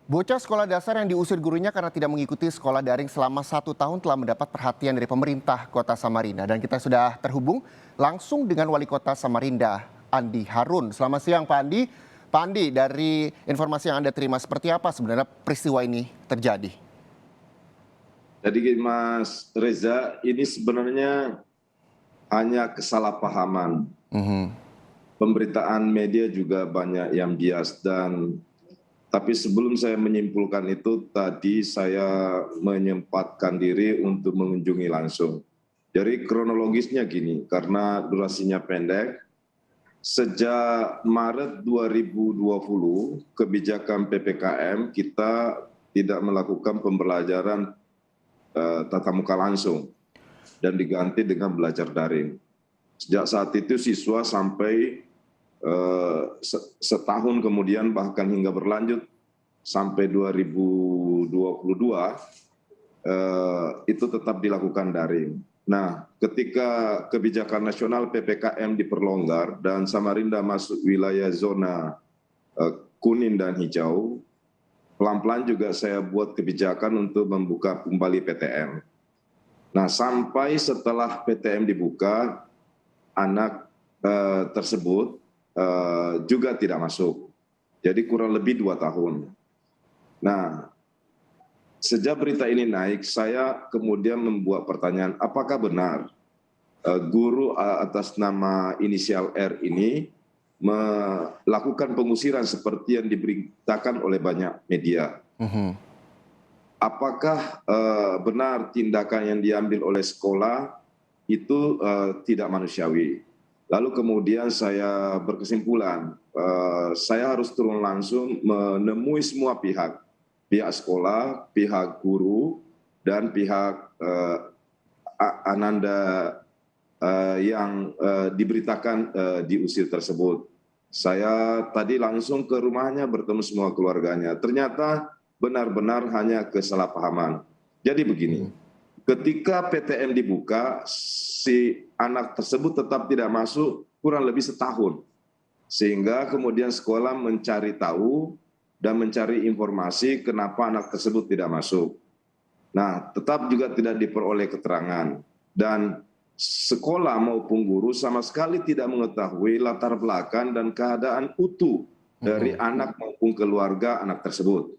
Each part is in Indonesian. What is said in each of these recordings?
Bocah sekolah dasar yang diusir gurunya karena tidak mengikuti sekolah daring selama 1 tahun telah mendapat perhatian dari pemerintah Kota Samarinda. Dan kita sudah terhubung langsung dengan Wali Kota Samarinda, Andi Harun. Selamat siang Pak Andi. Pak Andi, dari informasi yang Anda terima, seperti apa sebenarnya peristiwa ini terjadi? Jadi Mas Reza, ini sebenarnya hanya kesalahpahaman. Mhm. Pemberitaan media juga banyak yang bias tapi sebelum saya menyimpulkan itu tadi saya menyempatkan diri untuk mengunjungi langsung. Jadi kronologisnya gini, karena durasinya pendek, sejak Maret 2020 kebijakan PPKM kita tidak melakukan pembelajaran tatap muka langsung dan diganti dengan belajar daring. Sejak saat itu siswa sampai setahun kemudian bahkan hingga berlanjut sampai 2022 itu tetap dilakukan daring. Nah, ketika kebijakan nasional PPKM diperlonggar dan Samarinda masuk wilayah zona kuning dan hijau, pelan-pelan juga saya buat kebijakan untuk membuka kembali PTM. Nah, sampai setelah PTM dibuka, anak tersebut juga tidak masuk. Jadi kurang lebih 2 tahun. Nah, sejak berita ini naik, saya kemudian membuat pertanyaan, apakah benar guru atas nama inisial R ini melakukan pengusiran seperti yang diberitakan oleh banyak media? Mhm. Apakah benar tindakan yang diambil oleh sekolah itu tidak manusiawi? Lalu kemudian saya berkesimpulan, saya harus turun langsung menemui semua pihak, pihak sekolah, pihak guru, dan pihak Ananda yang diberitakan diusir tersebut. Saya tadi langsung ke rumahnya bertemu semua keluarganya. Ternyata benar-benar hanya kesalahpahaman. Jadi begini, ketika PTM dibuka, si anak tersebut tetap tidak masuk kurang lebih setahun. Sehingga kemudian sekolah mencari tahu dan mencari informasi kenapa anak tersebut tidak masuk. Nah, tetap juga tidak diperoleh keterangan. Dan sekolah maupun guru sama sekali tidak mengetahui latar belakang dan keadaan utuh dari anak maupun keluarga anak tersebut.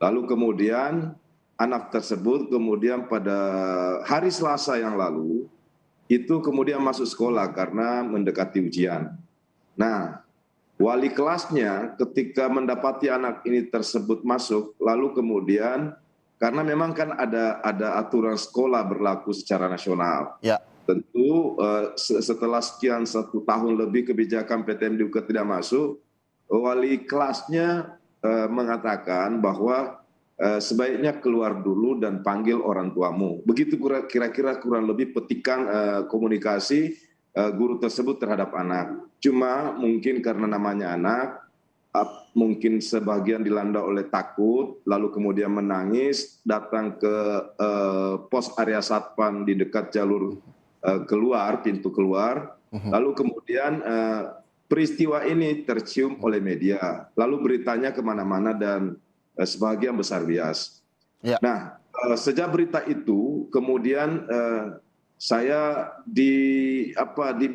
Lalu kemudian anak tersebut kemudian pada hari Selasa yang lalu itu kemudian masuk sekolah karena mendekati ujian. Nah, wali kelasnya ketika mendapati anak ini tersebut masuk, lalu kemudian karena memang kan ada aturan sekolah berlaku secara nasional. Ya. Tentu setelah sekian 1 tahun lebih kebijakan PTM dibuka tidak masuk, wali kelasnya mengatakan bahwa sebaiknya keluar dulu dan panggil orang tuamu. Begitu kira-kira kurang lebih petikan komunikasi guru tersebut terhadap anak. Cuma mungkin karena namanya anak, mungkin sebagian dilanda oleh takut, lalu kemudian menangis, datang ke pos area satpam di dekat jalur keluar, pintu keluar, lalu kemudian peristiwa ini tercium oleh media, lalu beritanya kemana-mana dan sebagian besar bias. Ya. Nah, sejak berita itu kemudian saya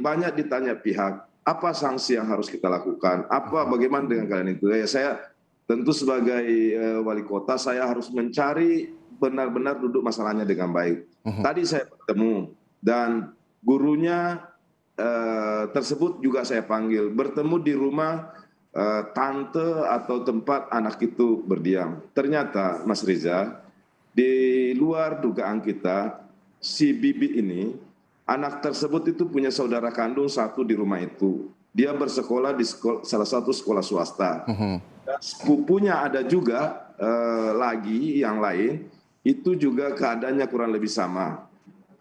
banyak ditanya pihak, apa sanksi yang harus kita lakukan, bagaimana dengan kalian itu? Ya, saya tentu sebagai wali kota saya harus mencari benar-benar duduk masalahnya dengan baik. Tadi saya bertemu dan gurunya tersebut juga saya panggil, bertemu di rumah tante atau tempat anak itu berdiam. Ternyata Mas Riza, di luar dugaan kita, si Bibi ini, anak tersebut itu punya saudara kandung satu di rumah itu. Dia bersekolah di salah satu sekolah swasta. Dan sepupunya ada juga lagi yang lain, itu juga keadaannya kurang lebih sama.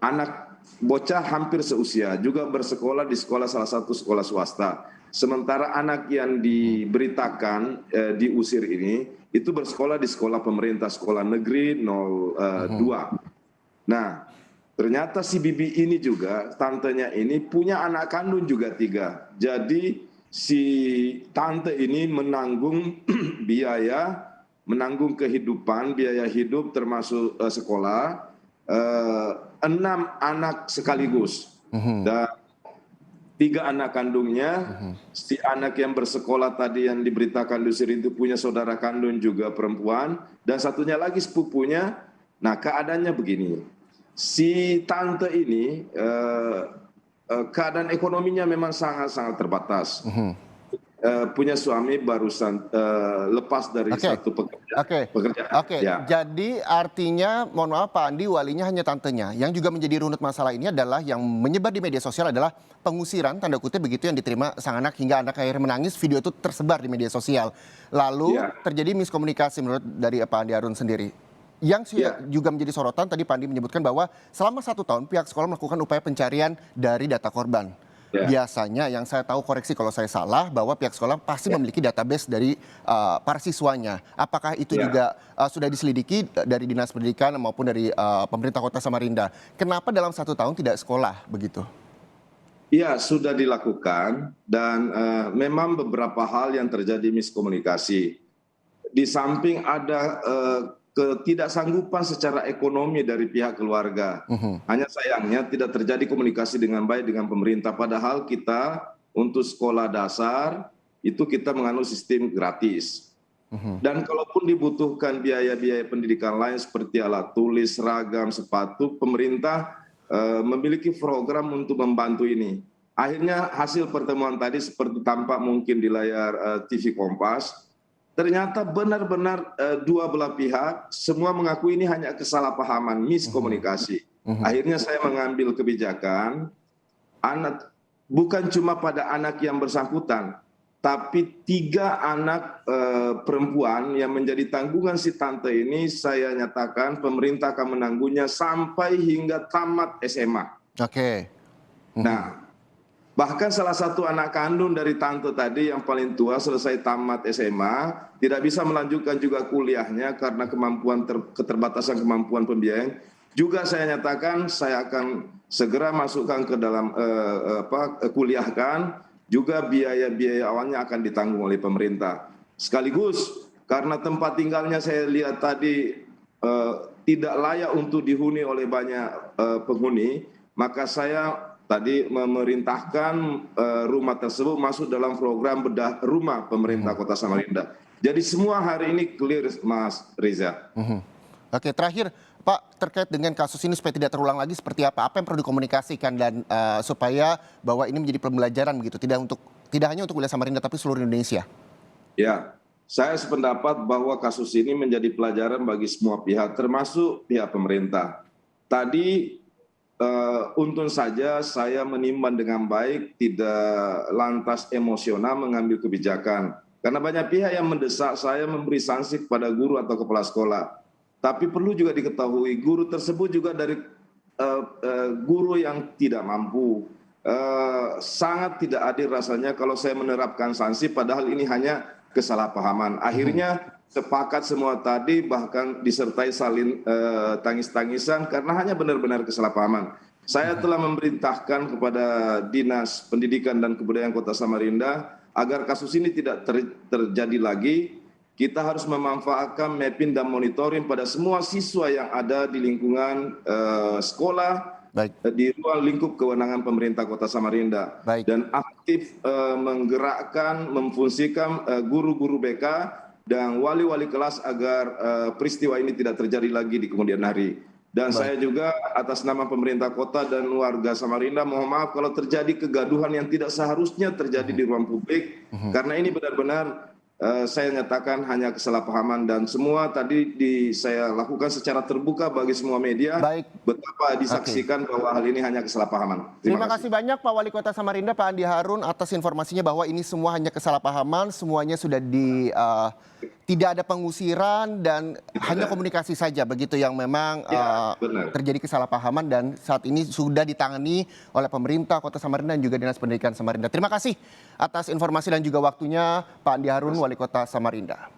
Anak bocah hampir seusia, juga bersekolah di salah satu sekolah swasta. Sementara anak yang diberitakan diusir ini, itu bersekolah di sekolah pemerintah, sekolah negeri 02. Nah, ternyata si Bibi ini juga, tantenya ini punya anak kandung juga 3. Jadi si tante ini menanggung biaya menanggung kehidupan, biaya hidup termasuk sekolah, 6 anak sekaligus. Dan 3 anak kandungnya, si anak yang bersekolah tadi yang diberitakan diusir itu punya saudara kandung juga perempuan, dan satunya lagi sepupunya. Nah, keadaannya begini, si tante ini keadaan ekonominya memang sangat-sangat terbatas. Punya suami barusan lepas dari satu pekerjaan. Ya. Jadi artinya, mohon maaf Pak Andi, walinya hanya tantenya. Yang juga menjadi runut masalah ini adalah yang menyebar di media sosial adalah pengusiran, tanda kutip begitu, yang diterima sang anak hingga anak akhirnya menangis. Video itu tersebar di media sosial. Lalu terjadi miskomunikasi menurut dari Pak Andi Harun sendiri. Yang juga menjadi sorotan, tadi Pak Andi menyebutkan bahwa selama 1 tahun pihak sekolah melakukan upaya pencarian dari data korban. Biasanya yang saya tahu, koreksi kalau saya salah, bahwa pihak sekolah pasti memiliki database dari para siswanya. Apakah itu juga sudah diselidiki dari Dinas Pendidikan maupun dari pemerintah Kota Samarinda? Kenapa dalam 1 tahun tidak sekolah begitu? Iya, sudah dilakukan dan memang beberapa hal yang terjadi miskomunikasi. Di samping ada ketidaksanggupan secara ekonomi dari pihak keluarga. Hanya sayangnya tidak terjadi komunikasi dengan baik dengan pemerintah. Padahal kita untuk sekolah dasar itu kita menganut sistem gratis. Dan kalaupun dibutuhkan biaya-biaya pendidikan lain seperti alat tulis, seragam, sepatu, pemerintah memiliki program untuk membantu ini. Akhirnya hasil pertemuan tadi seperti tampak mungkin di layar TV Kompas, ternyata benar-benar dua belah pihak semua mengakui ini hanya kesalahpahaman, miskomunikasi. Akhirnya saya mengambil kebijakan, bukan cuma pada anak yang bersangkutan, tapi 3 anak perempuan yang menjadi tanggungan si tante ini, saya nyatakan pemerintah akan menanggungnya sampai hingga tamat SMA. Nah, bahkan salah satu anak kandung dari tante tadi yang paling tua selesai tamat SMA, tidak bisa melanjutkan juga kuliahnya karena keterbatasan kemampuan pembiayaan. Juga saya nyatakan saya akan segera masukkan ke dalam kuliahkan, juga biaya-biaya awalnya akan ditanggung oleh pemerintah. Sekaligus karena tempat tinggalnya saya lihat tadi tidak layak untuk dihuni oleh banyak penghuni, maka saya tadi memerintahkan rumah tersebut masuk dalam program bedah rumah pemerintah Kota Samarinda. Jadi semua hari ini clear, Mas Reza. Oke, terakhir Pak, terkait dengan kasus ini supaya tidak terulang lagi, seperti apa? Apa yang perlu dikomunikasikan dan supaya bahwa ini menjadi pembelajaran begitu, tidak hanya untuk wilayah Samarinda tapi seluruh Indonesia? Ya, saya sependapat bahwa kasus ini menjadi pelajaran bagi semua pihak, termasuk pihak pemerintah. Tadi untung saja saya menimbang dengan baik, tidak lantas emosional mengambil kebijakan. Karena banyak pihak yang mendesak saya memberi sanksi kepada guru atau kepala sekolah. Tapi perlu juga diketahui, guru tersebut juga dari guru yang tidak mampu. Sangat tidak adil rasanya kalau saya menerapkan sanksi, padahal ini hanya kesalahpahaman. Akhirnya sepakat semua tadi, bahkan disertai saling tangis-tangisan karena hanya benar-benar kesalahpahaman. Saya telah memerintahkan kepada Dinas Pendidikan dan Kebudayaan Kota Samarinda agar kasus ini tidak terjadi lagi. Kita harus memanfaatkan mapping dan monitoring pada semua siswa yang ada di lingkungan sekolah, di ruang lingkup kewenangan pemerintah Kota Samarinda. Dan aktif menggerakkan, memfungsikan guru-guru BK dan wali-wali kelas agar peristiwa ini tidak terjadi lagi di kemudian hari. Dan saya juga atas nama pemerintah kota dan warga Samarinda mohon maaf kalau terjadi kegaduhan yang tidak seharusnya terjadi di ruang publik, karena ini benar-benar saya nyatakan hanya kesalahpahaman, dan semua tadi saya lakukan secara terbuka bagi semua media. Betapa disaksikan bahwa hal ini hanya kesalahpahaman. Terima kasih banyak Pak Wali Kota Samarinda, Pak Andi Harun, atas informasinya bahwa ini semua hanya kesalahpahaman, semuanya sudah tidak ada pengusiran dan hanya komunikasi saja begitu yang memang terjadi kesalahpahaman, dan saat ini sudah ditangani oleh pemerintah Kota Samarinda dan juga Dinas Pendidikan Samarinda. Terima kasih atas informasi dan juga waktunya Pak Andi Harun, Wali Kota Samarinda.